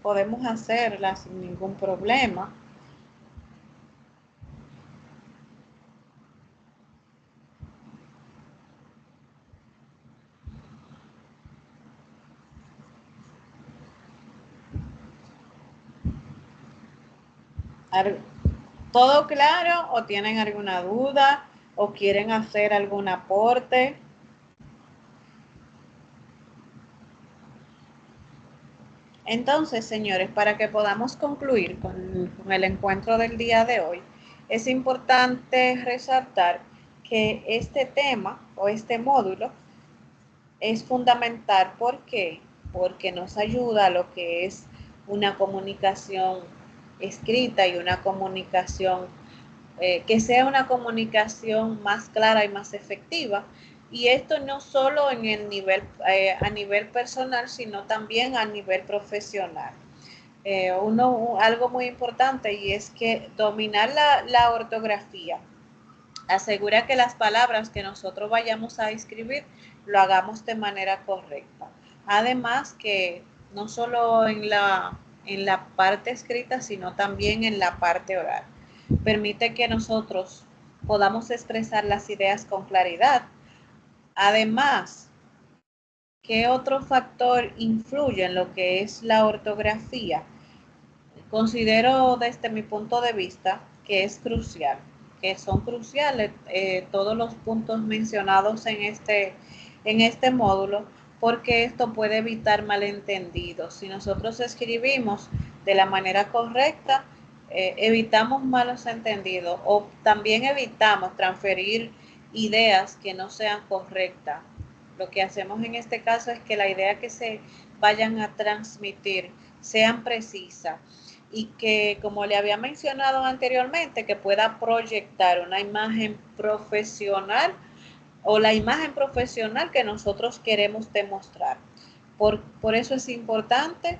podemos hacerla sin ningún problema. ¿Todo claro o tienen alguna duda o quieren hacer algún aporte? Entonces, señores, para que podamos concluir con el encuentro del día de hoy, es importante resaltar que este tema o este módulo es fundamental. ¿Por qué? Porque nos ayuda a lo que es una comunicación escrita y una comunicación que sea una comunicación más clara y más efectiva. Y esto no solo en el nivel, a nivel personal, sino también a nivel profesional. Algo muy importante y es que dominar la ortografía asegura que las palabras que nosotros vayamos a escribir lo hagamos de manera correcta. Además que no solo en la parte escrita, sino también en la parte oral. Permite que nosotros podamos expresar las ideas con claridad. Además, ¿qué otro factor influye en lo que es la ortografía? Considero desde mi punto de vista que es crucial, que son cruciales todos los puntos mencionados en este módulo, porque esto puede evitar malentendidos. Si nosotros escribimos de la manera correcta, evitamos malos entendidos o también evitamos transferir ideas que no sean correctas. Lo que hacemos en este caso es que la idea que se vayan a transmitir sean precisas y que, como le había mencionado anteriormente, que pueda proyectar una imagen profesional o la imagen profesional que nosotros queremos demostrar. Por eso es importante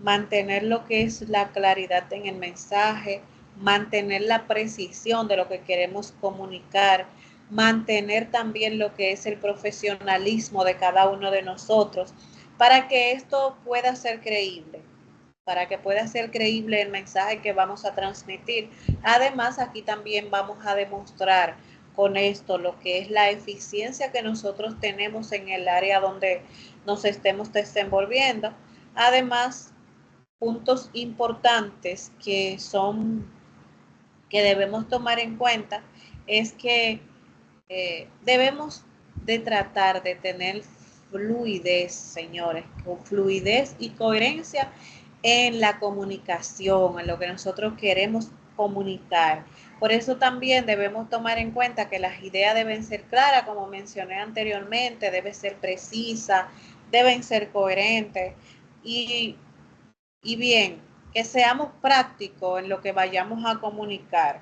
mantener lo que es la claridad en el mensaje, mantener la precisión de lo que queremos comunicar, mantener también lo que es el profesionalismo de cada uno de nosotros, para que esto pueda ser creíble, para que pueda ser creíble el mensaje que vamos a transmitir. Además, aquí también vamos a demostrar con esto lo que es la eficiencia que nosotros tenemos en el área donde nos estemos desenvolviendo. Además, puntos importantes que debemos tomar en cuenta es que debemos de tratar de tener fluidez, señores, fluidez y coherencia en la comunicación, en lo que nosotros queremos comunicar. Por eso también debemos tomar en cuenta que las ideas deben ser claras, como mencioné anteriormente, deben ser precisas, deben ser coherentes y bien, que seamos prácticos en lo que vayamos a comunicar.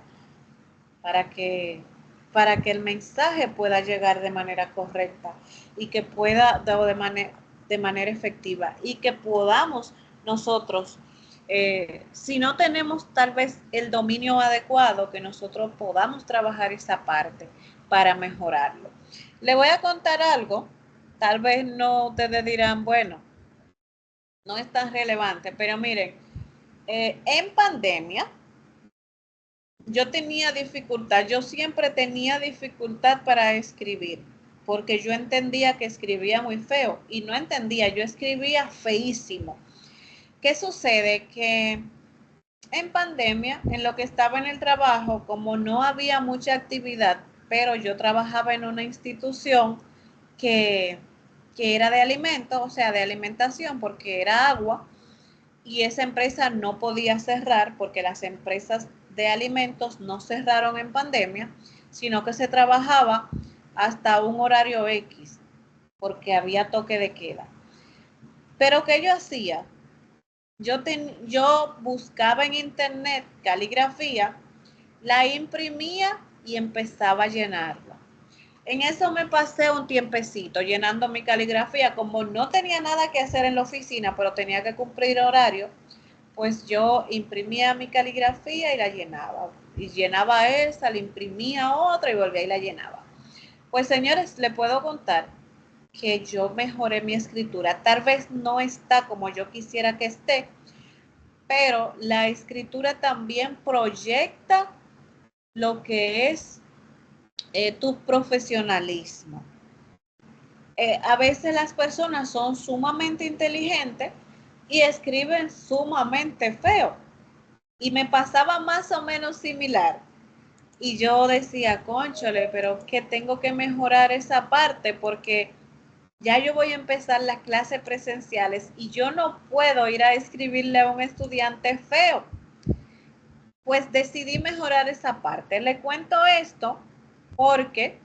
para que, para que el mensaje pueda llegar de manera correcta y que pueda de manera efectiva y que podamos nosotros, si no tenemos tal vez el dominio adecuado, que nosotros podamos trabajar esa parte para mejorarlo. Le voy a contar algo, tal vez no ustedes dirán, bueno, no es tan relevante, pero miren, en pandemia yo tenía dificultad, yo siempre tenía dificultad para escribir, porque yo entendía que escribía muy feo y no entendía, yo escribía feísimo. ¿Qué sucede? Que en pandemia, en lo que estaba en el trabajo, como no había mucha actividad, pero yo trabajaba en una institución que, que era de alimentos, o sea, de alimentación, porque era agua, y esa empresa no podía cerrar porque las empresas de alimentos no cerraron en pandemia, sino que se trabajaba hasta un horario X, porque había toque de queda. Pero ¿qué yo hacía? Yo buscaba en internet caligrafía, la imprimía y empezaba a llenarla. En eso me pasé un tiempecito llenando mi caligrafía. Como no tenía nada que hacer en la oficina, pero tenía que cumplir horario, pues yo imprimía mi caligrafía y la llenaba. Y llenaba esa, la imprimía otra y volvía y la llenaba. Pues señores, le puedo contar que yo mejoré mi escritura. Tal vez no está como yo quisiera que esté, pero la escritura también proyecta lo que es tu profesionalismo. A veces las personas son sumamente inteligentes y escriben sumamente feo. Y me pasaba más o menos similar. Y yo decía, cónchale, pero que tengo que mejorar esa parte porque ya yo voy a empezar las clases presenciales y yo no puedo ir a escribirle a un estudiante feo. Pues decidí mejorar esa parte. Le cuento esto porque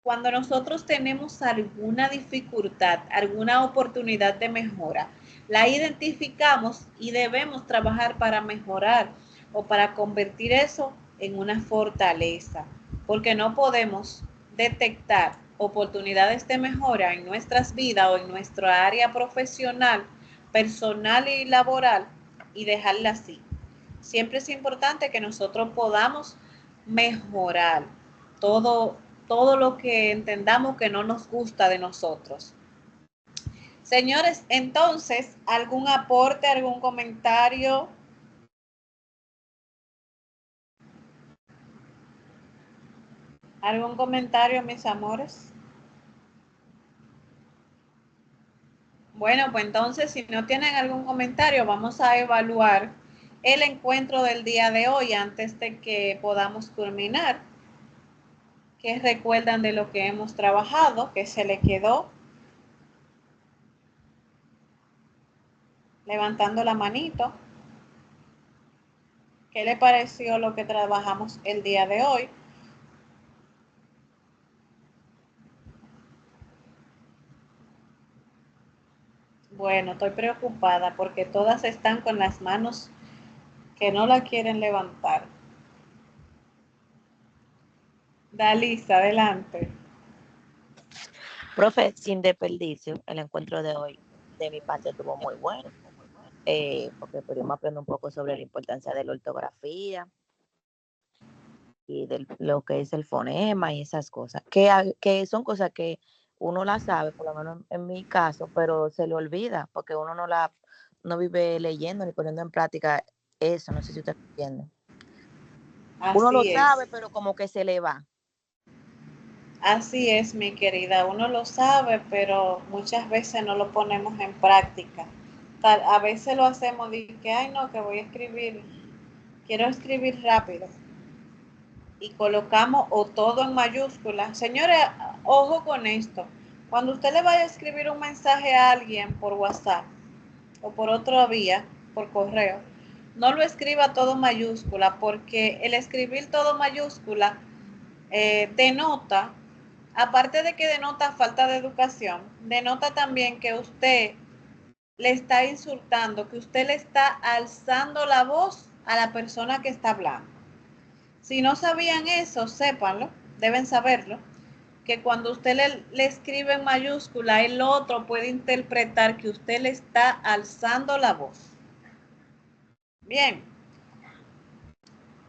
cuando nosotros tenemos alguna dificultad, alguna oportunidad de mejora, la identificamos y debemos trabajar para mejorar o para convertir eso en una fortaleza, porque no podemos detectar oportunidades de mejora en nuestras vidas o en nuestra área profesional, personal y laboral y dejarla así. Siempre es importante que nosotros podamos mejorar todo lo que entendamos que no nos gusta de nosotros. Señores, entonces, ¿algún aporte, algún comentario? ¿Algún comentario, mis amores? Bueno, pues entonces, si no tienen algún comentario, vamos a evaluar el encuentro del día de hoy antes de que podamos culminar. ¿Qué recuerdan de lo que hemos trabajado? ¿Qué se le quedó? Levantando la manito. ¿Qué le pareció lo que trabajamos el día de hoy? Bueno, estoy preocupada porque todas están con las manos que no la quieren levantar. Dalisa, adelante. Profe, sin desperdicio, el encuentro de hoy de mi parte estuvo muy bueno, porque pudimos aprender un poco sobre la importancia de la ortografía y de lo que es el fonema y esas cosas, que son cosas que uno las sabe, por lo menos en mi caso, pero se le olvida, porque uno no vive leyendo ni poniendo en práctica eso, no sé si usted entiende. Uno lo Así sabe, es. pero como que se le va. Así es, mi querida. Uno lo sabe, pero muchas veces no lo ponemos en práctica. A veces lo hacemos de que, ay, no, que voy a escribir, quiero escribir rápido. Y colocamos o todo en mayúsculas. Señores, ojo con esto. Cuando usted le vaya a escribir un mensaje a alguien por WhatsApp o por otra vía, por correo, no lo escriba todo mayúscula, porque el escribir todo mayúscula denota, aparte de que denota falta de educación, denota también que usted le está insultando, que usted le está alzando la voz a la persona que está hablando. Si no sabían eso, sépanlo, deben saberlo, que cuando usted le escribe en mayúscula, el otro puede interpretar que usted le está alzando la voz. Bien.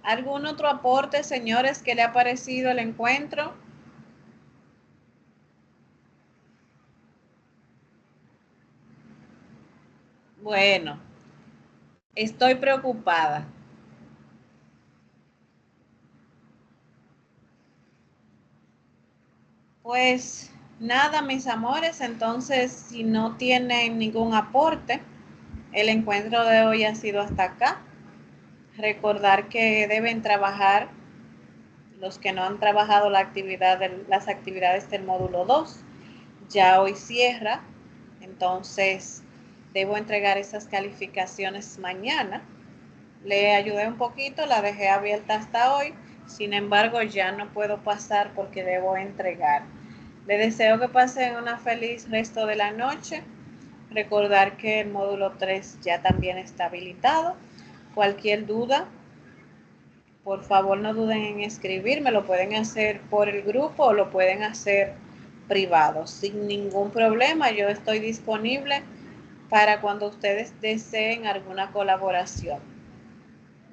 ¿Algún otro aporte, señores, que le ha parecido el encuentro? Bueno, estoy preocupada. Pues nada, mis amores, entonces si no tienen ningún aporte, el encuentro de hoy ha sido hasta acá. Recordar que deben trabajar los que no han trabajado las actividades del módulo 2. Ya hoy cierra, entonces debo entregar esas calificaciones mañana. Le ayudé un poquito, la dejé abierta hasta hoy, sin embargo ya no puedo pasar porque debo entregar. Le deseo que pasen una feliz resto de la noche. Recordar que el módulo 3 ya también está habilitado. Cualquier duda, por favor no duden en escribirme, lo pueden hacer por el grupo o lo pueden hacer privado, sin ningún problema. Yo estoy disponible para cuando ustedes deseen alguna colaboración.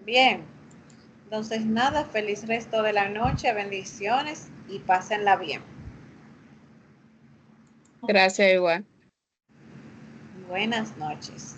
Bien, entonces nada, feliz resto de la noche, bendiciones y pásenla bien. Gracias, igual. Buenas noches.